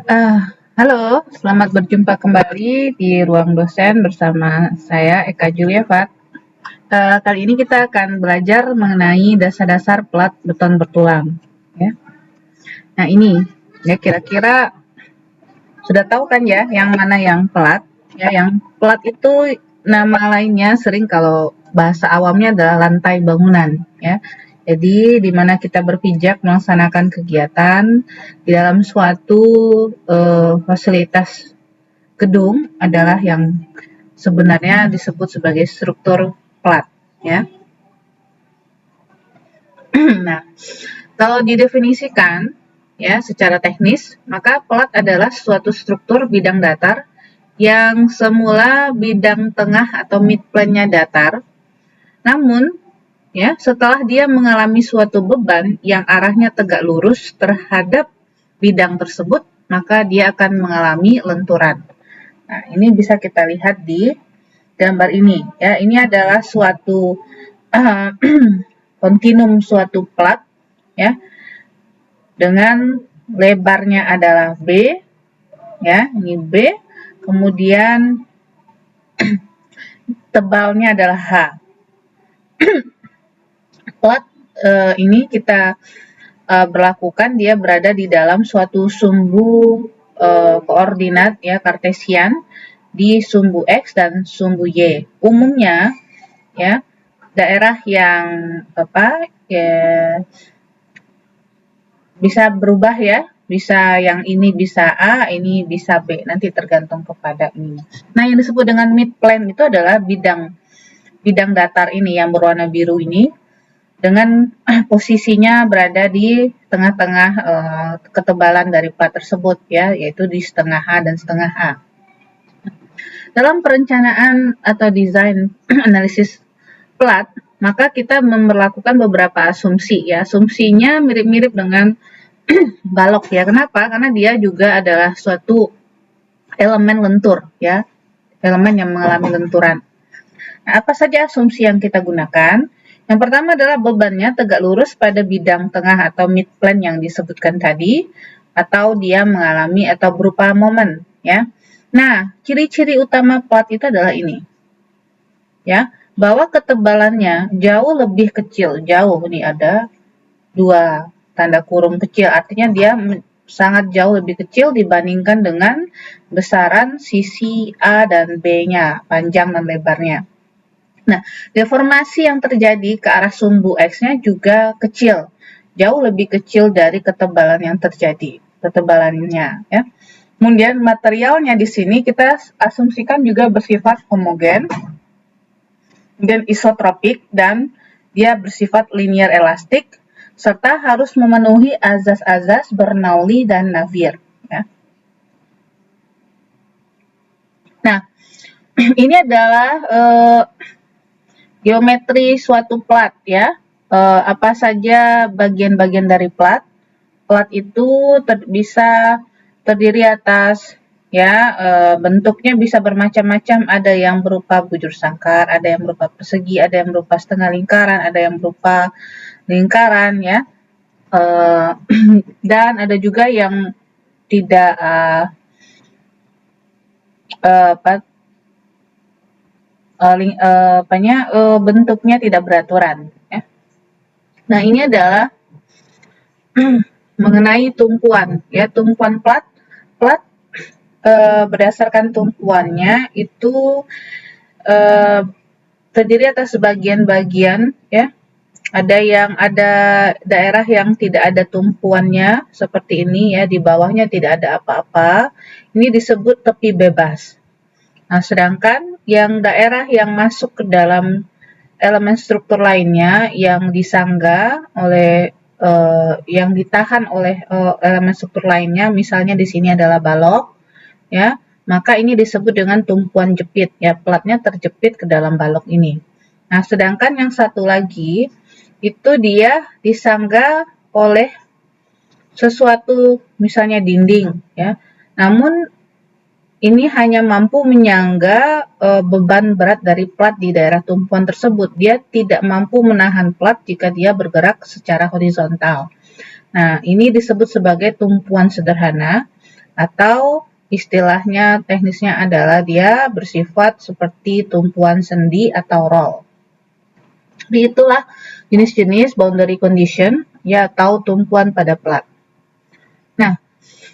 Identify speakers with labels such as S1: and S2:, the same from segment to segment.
S1: Halo, selamat berjumpa kembali di ruang dosen bersama saya Eka Juliavat. Kali ini kita akan belajar mengenai dasar-dasar plat beton bertulang. Ya. Nah ini, ya kira-kira sudah tahu kan ya yang mana yang plat? Ya, yang plat itu nama lainnya sering kalau bahasa awamnya adalah lantai bangunan. Ya. Jadi di mana kita berpijak melaksanakan kegiatan di dalam suatu fasilitas gedung adalah yang sebenarnya disebut sebagai struktur plat, ya. Nah, kalau didefinisikan ya secara teknis, maka plat adalah suatu struktur bidang datar yang semula bidang tengah atau midplane-nya datar, namun ya setelah dia mengalami suatu beban yang arahnya tegak lurus terhadap bidang tersebut, maka dia akan mengalami lenturan. Nah, ini bisa kita lihat di gambar ini ya. Ini adalah suatu kontinum suatu plat ya dengan lebarnya adalah B ya, ini B, kemudian tebalnya adalah H. Plat ini kita berlakukan dia berada di dalam suatu sumbu koordinat ya kartesian di sumbu X dan sumbu Y. Umumnya ya daerah yang bisa berubah ya, bisa yang ini bisa A, ini bisa B, nanti tergantung kepada ini. Nah, yang disebut dengan midplane itu adalah bidang datar ini yang berwarna biru ini dengan posisinya berada di tengah-tengah ketebalan dari plat tersebut ya, yaitu di setengah H dan setengah A. Dalam perencanaan atau desain analisis plat, maka kita memperlakukan beberapa asumsi ya. Asumsinya mirip-mirip dengan balok ya. Kenapa? Karena dia juga adalah suatu elemen lentur ya, elemen yang mengalami lenturan. Nah, apa saja asumsi yang kita gunakan? Yang pertama adalah bebannya tegak lurus pada bidang tengah atau midplane yang disebutkan tadi, atau dia mengalami atau berupa momen ya. Nah, ciri-ciri utama plat itu adalah ini ya, bahwa ketebalannya jauh lebih kecil, jauh ini ada dua tanda kurung kecil, artinya dia sangat jauh lebih kecil dibandingkan dengan besaran sisi A dan B-nya, panjang dan lebarnya. Nah, deformasi yang terjadi ke arah sumbu X-nya juga kecil, jauh lebih kecil dari ketebalan yang terjadi, ketebalannya ya. Kemudian materialnya di sini kita asumsikan juga bersifat homogen, dan isotropik, dan dia bersifat linear elastik, serta harus memenuhi azas-azas Bernoulli dan Navier. Ya. Nah, ini adalah geometri suatu plat ya. Apa saja bagian-bagian dari plat? Plat itu bisa terdiri atas ya, bentuknya bisa bermacam-macam, ada yang berupa bujur sangkar, ada yang berupa persegi, ada yang berupa setengah lingkaran, ada yang berupa lingkaran ya, dan ada juga yang tidak bentuknya tidak beraturan ya. Nah, ini adalah mengenai tumpuan ya, tumpuan plat berdasarkan tumpuannya itu terdiri atas bagian-bagian ya. Ada daerah yang tidak ada tumpuannya seperti ini ya, di bawahnya tidak ada apa-apa. Ini disebut tepi bebas. Nah, sedangkan yang daerah yang masuk ke dalam elemen struktur lainnya yang disangga oleh yang ditahan oleh elemen struktur lainnya, misalnya di sini adalah balok ya, maka ini disebut dengan tumpuan jepit ya, platnya terjepit ke dalam balok ini. Nah, sedangkan yang satu lagi itu dia disangga oleh sesuatu, misalnya dinding ya, namun ini hanya mampu menyangga beban berat dari plat di daerah tumpuan tersebut. Dia tidak mampu menahan plat jika dia bergerak secara horizontal. Nah, ini disebut sebagai tumpuan sederhana. atau istilahnya teknisnya adalah dia bersifat seperti tumpuan sendi atau roll. Jadi itulah jenis-jenis boundary condition ya atau tumpuan pada plat. Nah,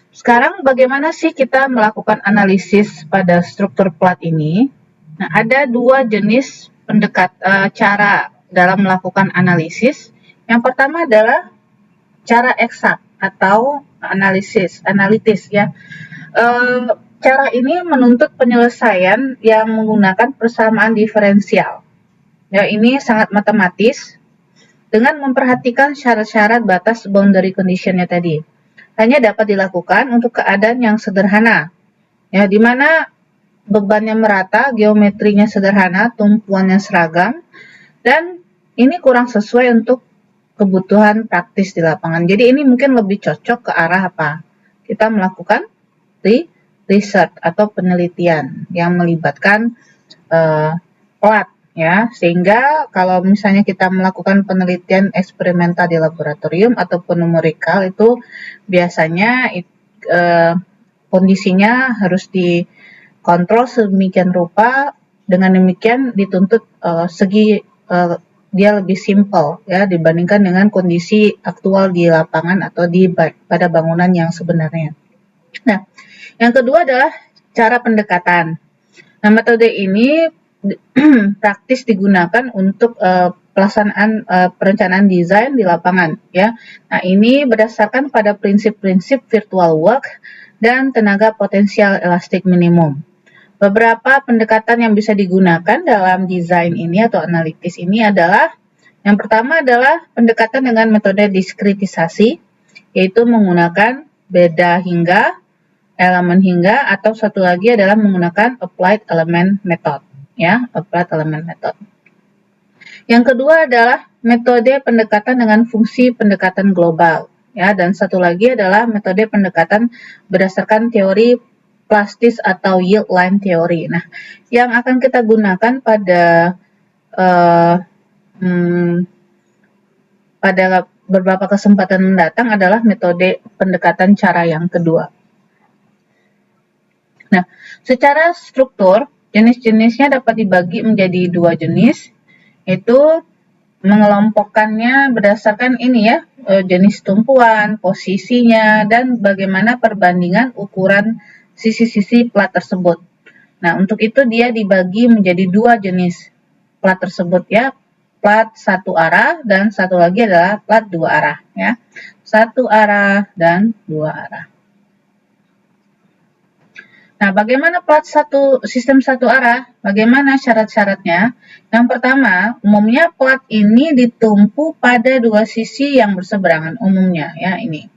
S1: sekarang bagaimana sih kita melakukan analisis pada struktur plat ini? Nah, ada dua jenis cara dalam melakukan analisis. Yang pertama adalah cara eksak atau analitis ya. Cara ini menuntut penyelesaian yang menggunakan persamaan diferensial. Ya, ini sangat matematis dengan memperhatikan syarat-syarat batas boundary condition-nya tadi. Hanya dapat dilakukan untuk keadaan yang sederhana. Ya, di mana bebannya merata, geometrinya sederhana, tumpuannya seragam, dan ini kurang sesuai untuk kebutuhan praktis di lapangan. Jadi ini mungkin lebih cocok ke arah apa? Kita melakukan research atau penelitian yang melibatkan plat ya, sehingga kalau misalnya kita melakukan penelitian eksperimental di laboratorium ataupun numerikal itu biasanya kondisinya harus dikontrol sedemikian rupa, dengan demikian dituntut dia lebih simple ya dibandingkan dengan kondisi aktual di lapangan atau pada bangunan yang sebenarnya. Nah, yang kedua adalah cara pendekatan. Nah, metode ini praktis digunakan untuk pelaksanaan perencanaan desain di lapangan ya. Nah, ini berdasarkan pada prinsip-prinsip virtual work dan tenaga potensial elastik minimum. Beberapa pendekatan yang bisa digunakan dalam desain ini atau analitis ini adalah yang pertama adalah pendekatan dengan metode diskritisasi, yaitu menggunakan beda hingga, elemen hingga, atau satu lagi adalah menggunakan applied element method ya, applied element method. Yang kedua adalah metode pendekatan dengan fungsi pendekatan global ya, dan satu lagi adalah metode pendekatan berdasarkan teori plastis atau yield line theory. Nah, yang akan kita gunakan pada beberapa kesempatan mendatang adalah metode pendekatan cara yang kedua. Nah, secara struktur, jenis-jenisnya dapat dibagi menjadi dua jenis, yaitu mengelompokkannya berdasarkan ini ya, jenis tumpuan, posisinya, dan bagaimana perbandingan ukuran sisi-sisi plat tersebut. Nah, untuk itu dia dibagi menjadi dua jenis plat tersebut ya, plat satu arah dan satu lagi adalah plat dua arah ya, satu arah dan dua arah. Nah, bagaimana plat sistem satu arah? Bagaimana syarat-syaratnya? Yang pertama, umumnya plat ini ditumpu pada dua sisi yang berseberangan umumnya ya, ini.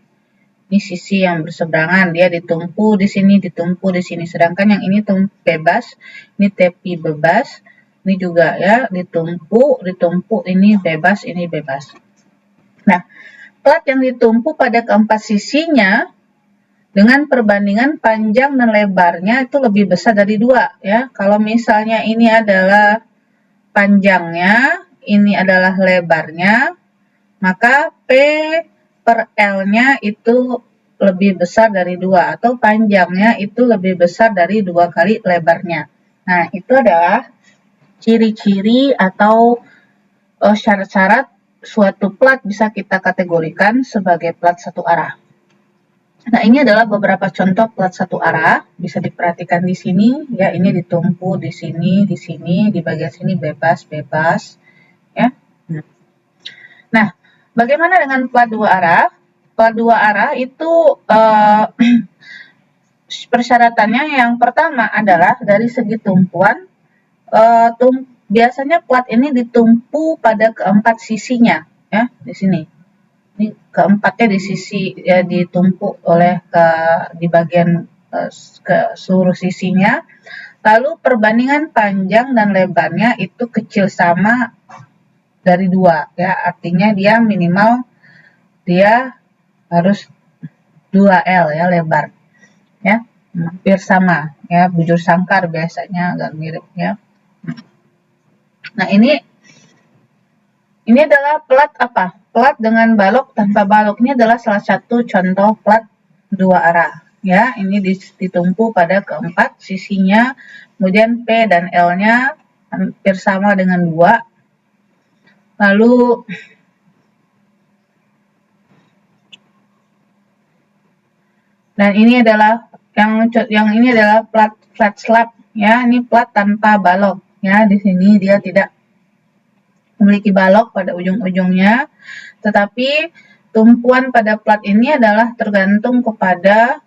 S1: Ini sisi yang berseberangan, dia ditumpu di sini, ditumpu di sini. Sedangkan yang ini bebas, ini tepi bebas. Ini juga ya, ditumpu, ini bebas, ini bebas. Nah, plat yang ditumpu pada keempat sisinya dengan perbandingan panjang dan lebarnya itu lebih besar dari dua ya. Kalau misalnya ini adalah panjangnya, ini adalah lebarnya, maka P per L-nya itu lebih besar dari dua, atau panjangnya itu lebih besar dari 2 kali lebarnya. Nah, itu adalah ciri-ciri atau syarat-syarat suatu plat bisa kita kategorikan sebagai plat satu arah. Nah, ini adalah beberapa contoh plat satu arah, bisa diperhatikan di sini ya, ini ditumpu di sini, di bagian sini bebas ya. Nah, bagaimana dengan plat dua arah? Plat dua arah itu persyaratannya yang pertama adalah dari segi tumpuan, biasanya plat ini ditumpu pada keempat sisinya ya, di sini. Ini keempatnya di sisi ya, ditumpuk oleh di bagian ke seluruh sisinya. Lalu perbandingan panjang dan lebarnya itu kecil sama dari 2 ya, artinya dia minimal dia harus 2L ya lebar ya, hampir sama ya, bujur sangkar biasanya agak mirip ya. Nah, ini adalah plat apa? Plat dengan balok tanpa balok. Ini adalah salah satu contoh plat dua arah ya, ini ditumpu pada keempat sisinya, kemudian P dan L-nya hampir sama dengan 2. Lalu dan ini adalah yang ini adalah plat flat slab, ya, ini plat tanpa balok, ya. Di sini dia tidak memiliki balok pada ujung-ujungnya, tetapi tumpuan pada plat ini adalah tergantung kepada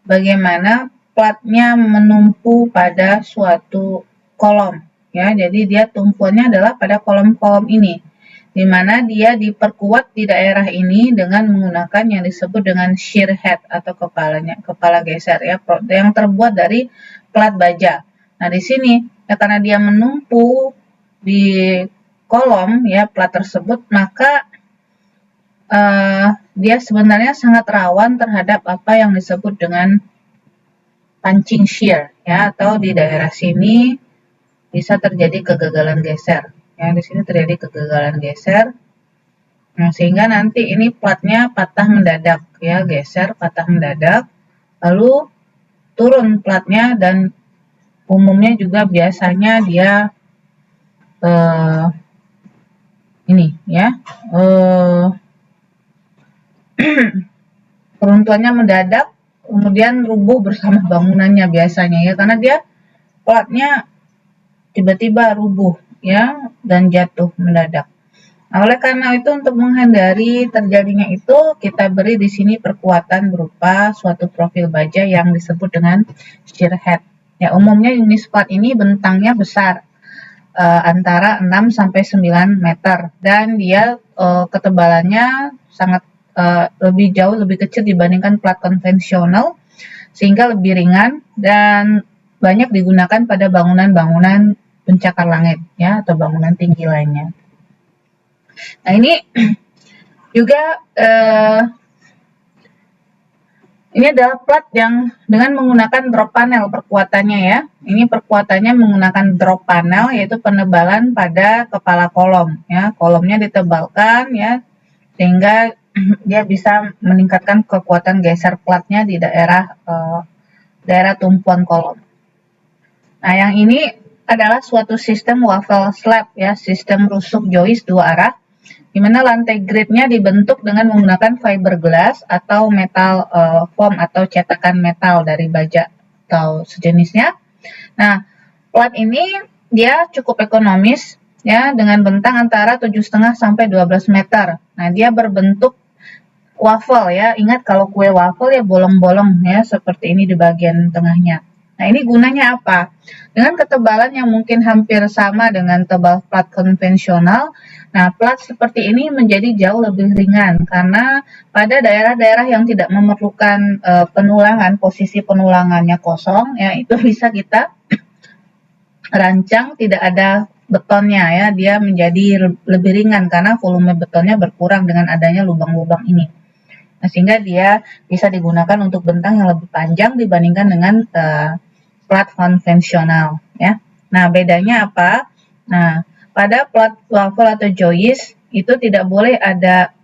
S1: bagaimana platnya menumpu pada suatu kolom, ya. Jadi dia tumpuannya adalah pada kolom-kolom ini, di mana dia diperkuat di daerah ini dengan menggunakan yang disebut dengan shear head atau kepala geser, ya, yang terbuat dari plat baja. Nah, di sini ya, karena dia menumpu di kolom, ya, plat tersebut, maka dia sebenarnya sangat rawan terhadap apa yang disebut dengan punching shear, ya, atau di daerah sini bisa terjadi kegagalan geser. Ya, di sini terjadi kegagalan geser. Nah, sehingga nanti ini platnya patah mendadak, ya, geser patah mendadak, lalu turun platnya, dan umumnya juga biasanya dia ini, ya, peruntuhannya mendadak, kemudian rubuh bersama bangunannya biasanya, ya, karena dia platnya tiba-tiba rubuh, ya, dan jatuh mendadak. Nah, oleh karena itu, untuk menghindari terjadinya itu, kita beri di sini perkuatan berupa suatu profil baja yang disebut dengan shear head. Ya, umumnya jenis plat ini bentangnya besar, antara 6 sampai 9 meter, dan dia ketebalannya sangat jauh lebih kecil dibandingkan plat konvensional, sehingga lebih ringan dan banyak digunakan pada bangunan-bangunan pencakar langit, ya, atau bangunan tinggi lainnya. Nah, ini juga ini adalah plat yang dengan menggunakan drop panel perkuatannya, ya. Ini perkuatannya menggunakan drop panel, yaitu penebalan pada kepala kolom, ya. Kolomnya ditebalkan, ya, sehingga dia bisa meningkatkan kekuatan geser platnya di daerah tumpuan kolom. Nah, yang ini adalah suatu sistem waffle slab, ya, sistem rusuk joist dua arah, di mana lantai gridnya dibentuk dengan menggunakan fiberglass atau metal foam atau cetakan metal dari baja atau sejenisnya. Nah, plat ini dia cukup ekonomis, ya, dengan bentang antara 7,5 sampai 12 meter. Nah, dia berbentuk waffle, ya. Ingat kalau kue waffle, ya, bolong-bolong, ya, seperti ini di bagian tengahnya. Nah, ini gunanya apa? Dengan ketebalan yang mungkin hampir sama dengan tebal plat konvensional, nah, plat seperti ini menjadi jauh lebih ringan, karena pada daerah-daerah yang tidak memerlukan penulangan, posisi penulangannya kosong, ya, itu bisa kita rancang tidak ada betonnya, ya, dia menjadi lebih ringan karena volume betonnya berkurang dengan adanya lubang-lubang ini. Nah, sehingga dia bisa digunakan untuk bentang yang lebih panjang dibandingkan dengan plat konvensional, ya. Nah, bedanya apa? Nah, pada plat waffle atau joist itu tidak boleh ada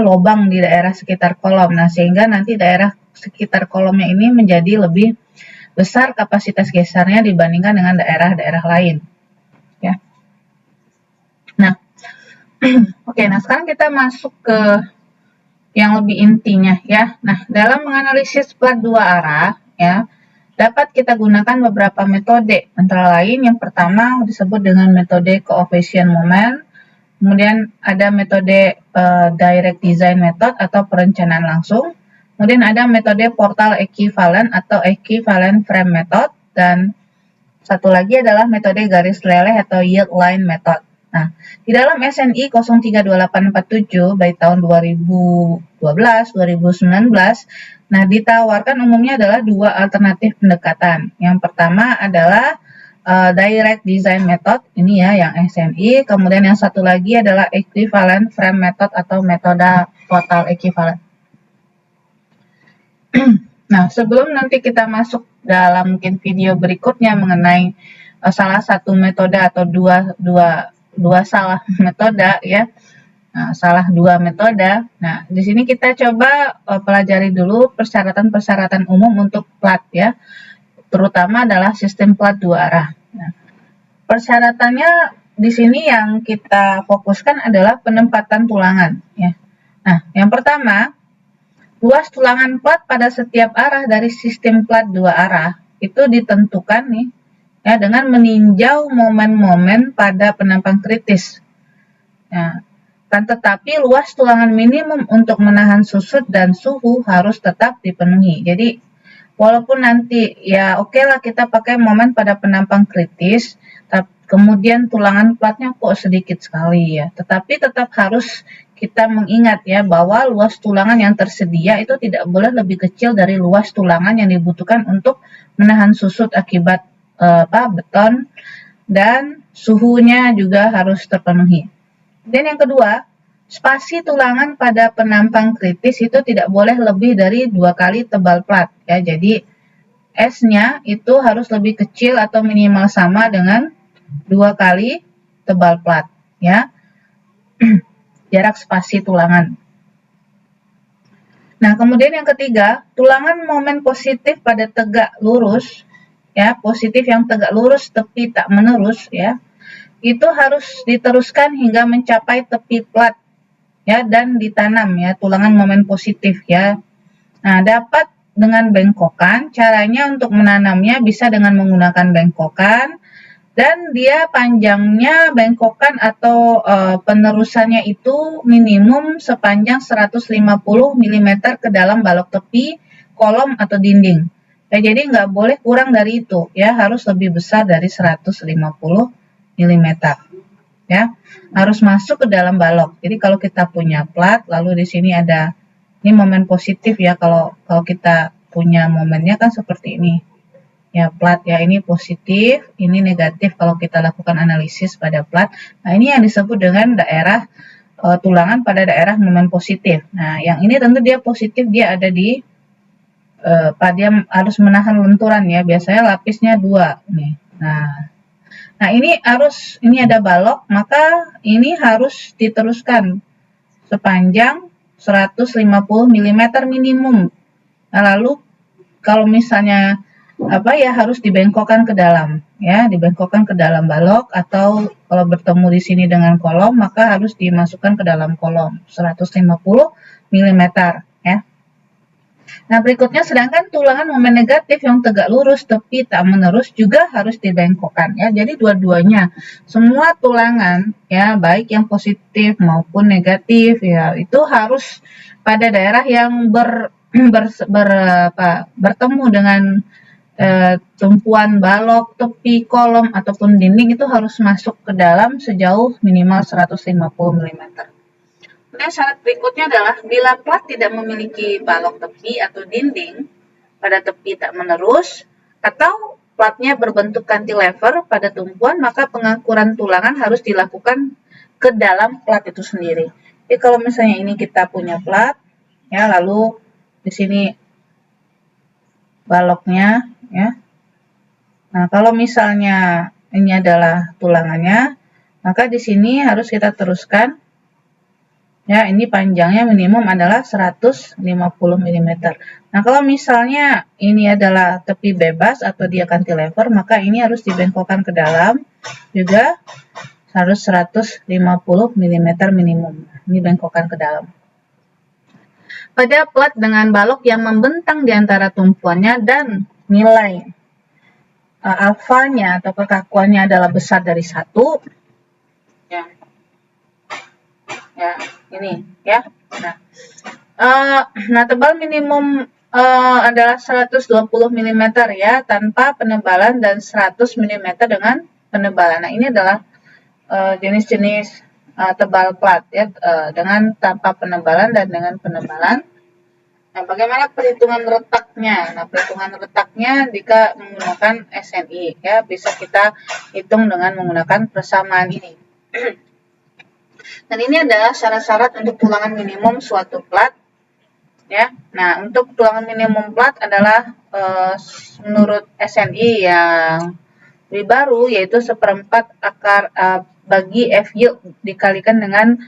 S1: lubang di daerah sekitar kolom. Nah, sehingga nanti daerah sekitar kolomnya ini menjadi lebih besar kapasitas gesernya dibandingkan dengan daerah-daerah lain, ya. Nah, oke, nah sekarang kita masuk ke yang lebih intinya, ya. Nah, dalam menganalisis plat dua arah, ya, dapat kita gunakan beberapa metode, antara lain yang pertama disebut dengan metode coefficient moment, kemudian ada metode direct design method atau perencanaan langsung, kemudian ada metode portal equivalent atau equivalent frame method, dan satu lagi adalah metode garis leleh atau yield line method. Nah, di dalam SNI 032847 baik tahun 2012, 2019, nah, ditawarkan umumnya adalah dua alternatif pendekatan. Yang pertama adalah direct design method, ini, ya, yang SNI, kemudian yang satu lagi adalah equivalent frame method atau metode total equivalent. Nah, sebelum nanti kita masuk dalam mungkin video berikutnya mengenai salah satu metode atau dua salah metode, ya, Nah, salah dua metode. Nah, di sini kita coba pelajari dulu persyaratan-persyaratan umum untuk plat ya, terutama adalah sistem plat dua arah. Nah, persyaratannya di sini yang kita fokuskan adalah penempatan tulangan ya. Nah, yang pertama, luas tulangan plat pada setiap arah dari sistem plat dua arah itu ditentukan nih ya dengan meninjau momen-momen pada penampang kritis. Nah, kan tetapi luas tulangan minimum untuk menahan susut dan suhu harus tetap dipenuhi. Jadi walaupun nanti ya oke lah kita pakai momen pada penampang kritis, kemudian tulangan platnya kok sedikit sekali ya. Tetapi tetap harus kita mengingat ya bahwa luas tulangan yang tersedia itu tidak boleh lebih kecil dari luas tulangan yang dibutuhkan untuk menahan susut akibat beton, dan suhunya juga harus terpenuhi. Dan yang kedua, spasi tulangan pada penampang kritis itu tidak boleh lebih dari 2 kali tebal plat ya. Jadi S-nya itu harus lebih kecil atau minimal sama dengan 2 kali tebal plat ya. Jarak spasi tulangan. Nah, kemudian yang ketiga, tulangan momen positif pada tegak lurus ya, positif yang tegak lurus tepi tak menerus ya, itu harus diteruskan hingga mencapai tepi plat ya dan ditanam ya tulangan momen positif ya. Nah, dapat dengan bengkokan, caranya untuk menanamnya bisa dengan menggunakan bengkokan, dan dia panjangnya bengkokan atau penerusannya itu minimum sepanjang 150 mm ke dalam balok tepi, kolom atau dinding. Ya, jadi nggak boleh kurang dari itu ya, harus lebih besar dari 150 mm ya, harus masuk ke dalam balok. Jadi kalau kita punya plat, lalu di sini ada ini momen positif ya, kalau kita punya momennya kan seperti ini ya, plat ya, ini positif, ini negatif kalau kita lakukan analisis pada plat. Nah, ini yang disebut dengan daerah tulangan pada daerah momen positif. Nah, yang ini tentu dia positif, dia ada di dia harus menahan lenturan ya, biasanya lapisnya 2 nih. Nah, ini ada balok, maka ini harus diteruskan sepanjang 150 mm minimum. Nah, lalu kalau misalnya harus dibengkokkan ke dalam ya, dibengkokkan ke dalam balok, atau kalau bertemu di sini dengan kolom maka harus dimasukkan ke dalam kolom 150 mm ya. Nah, berikutnya sedangkan tulangan momen negatif yang tegak lurus tepi tak menerus juga harus dibengkokkan ya. Jadi dua-duanya, semua tulangan ya, baik yang positif maupun negatif ya, itu harus pada daerah yang bertemu dengan tumpuan balok, tepi, kolom ataupun dinding, itu harus masuk ke dalam sejauh minimal 150 mm. Kemudian syarat berikutnya adalah bila plat tidak memiliki balok tepi atau dinding pada tepi tak menerus, atau platnya berbentuk cantilever pada tumpuan, maka pengangkuran tulangan harus dilakukan ke dalam plat itu sendiri. Jadi kalau misalnya ini kita punya plat ya, lalu di sini baloknya ya. Nah, kalau misalnya ini adalah tulangannya, maka di sini harus kita teruskan ya, ini panjangnya minimum adalah 150 mm. Nah, kalau misalnya ini adalah tepi bebas atau dia cantilever, maka ini harus dibengkokkan ke dalam juga, harus 150 mm minimum. Ini bengkokkan ke dalam. Pada plat dengan balok yang membentang di antara tumpuannya dan nilai alfanya atau kekakuannya adalah besar dari 1 ya. Ya, ini ya. Nah, tebal minimum adalah 120 mm ya, tanpa penebalan, dan 100 mm dengan penebalan. Nah, ini adalah jenis-jenis tebal plat ya, dengan tanpa penebalan dan dengan penebalan. Nah, bagaimana perhitungan retaknya? Nah, perhitungan retaknya jika menggunakan SNI ya, bisa kita hitung dengan menggunakan persamaan ini. Dan ini adalah syarat-syarat untuk tulangan minimum suatu plat ya. Nah, untuk tulangan minimum plat adalah menurut SNI yang lebih baru, yaitu 1/4 akar bagi FY dikalikan dengan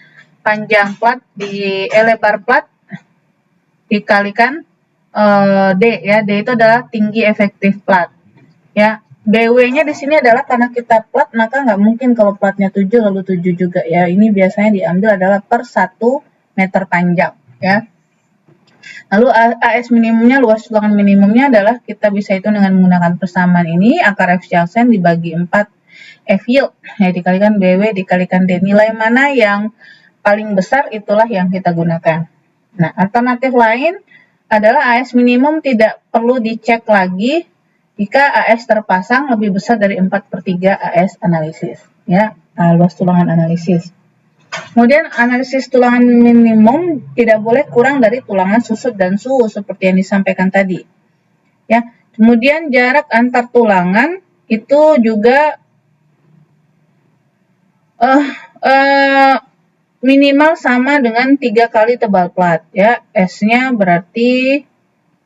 S1: panjang plat lebar plat dikalikan D ya. D itu adalah tinggi efektif plat. Ya, BW-nya di sini adalah karena kita plat, maka nggak mungkin kalau platnya 7 lalu 7 juga ya. Ini biasanya diambil adalah per 1 meter panjang ya. Lalu AS minimumnya, luas tulangan minimumnya adalah kita bisa hitung dengan menggunakan persamaan ini, akar F Janssen dibagi 4 F yield ya, dikalikan BW dikalikan D. Nilai mana yang paling besar itulah yang kita gunakan. Nah, alternatif lain adalah AS minimum tidak perlu dicek lagi jika AS terpasang lebih besar dari 4/3 AS analisis ya, luas tulangan analisis. Kemudian analisis tulangan minimum tidak boleh kurang dari tulangan susut dan suhu seperti yang disampaikan tadi ya. Kemudian jarak antar tulangan itu juga minimal sama dengan 3 kali tebal plat ya. S-nya berarti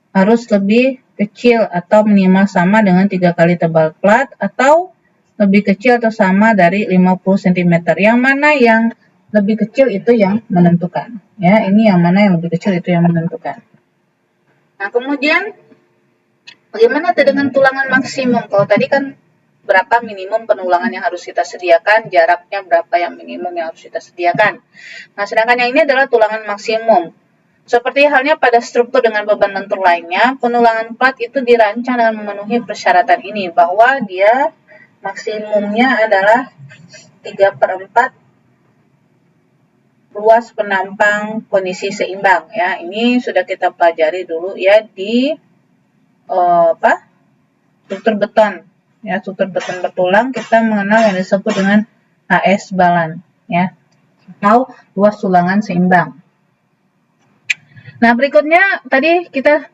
S1: harus lebih kecil atau minimal sama dengan 3 kali tebal plat atau lebih kecil atau sama dari 50 cm. Yang mana yang lebih kecil itu yang menentukan ya. Ini yang mana yang lebih kecil itu yang menentukan. Nah, kemudian bagaimana dengan tulangan maksimum? Kalau tadi kan berapa minimum penulangan yang harus kita sediakan, jaraknya berapa yang minimum yang harus kita sediakan. Nah, sedangkan yang ini adalah tulangan maksimum. Seperti halnya pada struktur dengan beban lentur lainnya, penulangan plat itu dirancang dengan memenuhi persyaratan ini, bahwa dia maksimumnya adalah 3/4 luas penampang kondisi seimbang ya. Ini sudah kita pelajari dulu ya di struktur beton ya. Struktur beton bertulang kita mengenal yang disebut dengan AS balan ya, atau luas tulangan seimbang. Nah, berikutnya tadi kita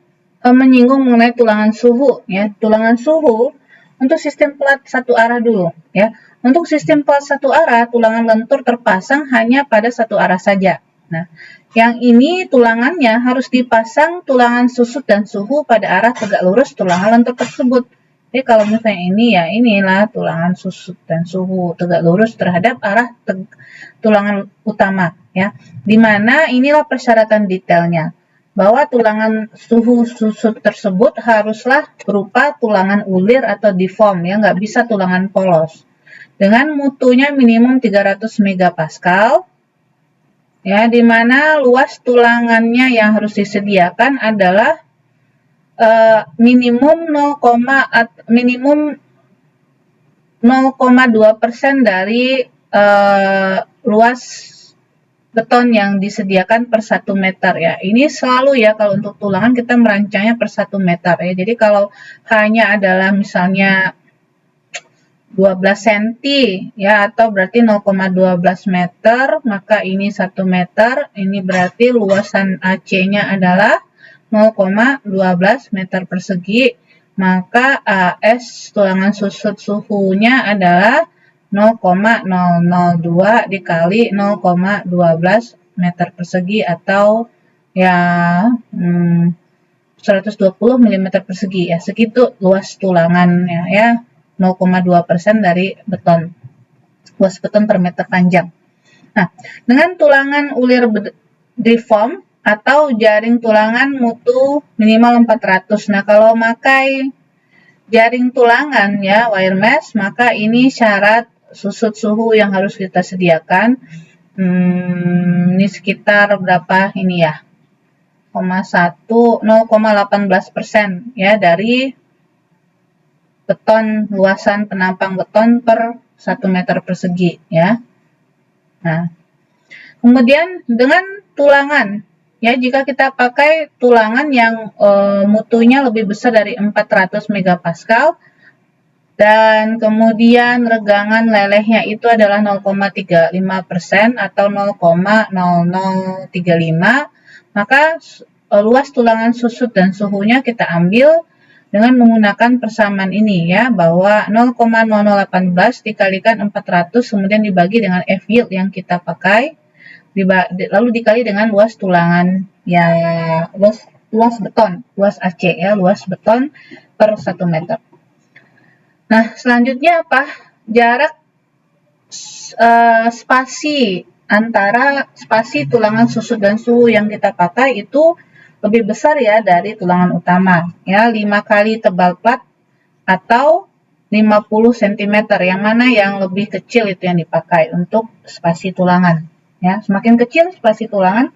S1: menyinggung mengenai tulangan suhu ya. Tulangan suhu untuk sistem plat satu arah dulu ya. Untuk sistem plat satu arah, tulangan lentur terpasang hanya pada satu arah saja. Nah, yang ini tulangannya harus dipasang tulangan susut dan suhu pada arah tegak lurus tulangan lentur tersebut. Jadi kalau misalnya ini ya, inilah tulangan susut dan suhu tegak lurus terhadap arah tulangan utama ya. Dimana inilah persyaratan detailnya, bahwa tulangan suhu susut tersebut haruslah berupa tulangan ulir atau deform ya, nggak bisa tulangan polos. Dengan mutunya minimum 300 megapascal ya, di mana luas tulangannya yang harus disediakan adalah minimum 0,2% dari luas beton yang disediakan per 1 meter ya. Ini selalu ya, kalau untuk tulangan kita merancangnya per 1 meter ya. Jadi kalau hanya adalah misalnya 12 cm ya, atau berarti 0,12 meter, maka ini 1 meter, ini berarti luasan AC-nya adalah 0,12 meter persegi, maka AS tulangan susut suhunya adalah 0,002 dikali 0,12 meter persegi atau ya 120 mm persegi ya, segitu luas tulangannya ya. 0,2% dari beton, luas beton per meter panjang. Nah, dengan tulangan ulir deform atau jaring tulangan mutu minimal 400. Nah, kalau pakai jaring tulangan ya, wire mesh, maka ini syarat susut suhu yang harus kita sediakan. Ini sekitar berapa ini ya? 0,18% ya dari beton, luasan penampang beton per 1 meter persegi ya. Nah, kemudian dengan tulangan ya, jika kita pakai tulangan yang mutunya lebih besar dari 400 megapascal dan kemudian regangan lelehnya itu adalah 0,35% atau 0,0035, maka luas tulangan susut dan suhunya kita ambil dengan menggunakan persamaan ini ya, bahwa 0,0018 dikalikan 400 kemudian dibagi dengan F yield yang kita pakai, lalu dikali dengan luas tulangan ya, luas beton, luas AC ya, luas beton per 1 meter. Nah, selanjutnya apa? Jarak spasi antara spasi tulangan susut dan suhu yang kita pakai itu lebih besar ya dari tulangan utama, ya 5 kali tebal plat atau 50 cm, yang mana yang lebih kecil itu yang dipakai untuk spasi tulangan. Ya, semakin kecil spasi tulangan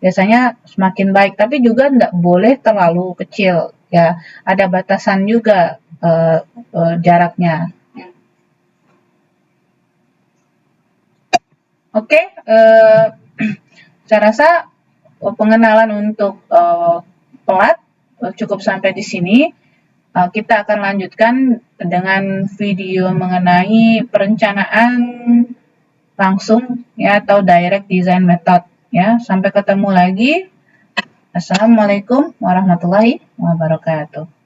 S1: biasanya semakin baik, tapi juga tidak boleh terlalu kecil. Ya, ada batasan juga jaraknya. Oke, saya rasa pengenalan untuk pelat cukup sampai di sini. Kita akan lanjutkan dengan video mengenai perencanaan langsung ya atau direct design method ya. Sampai ketemu lagi. Assalamualaikum warahmatullahi wabarakatuh.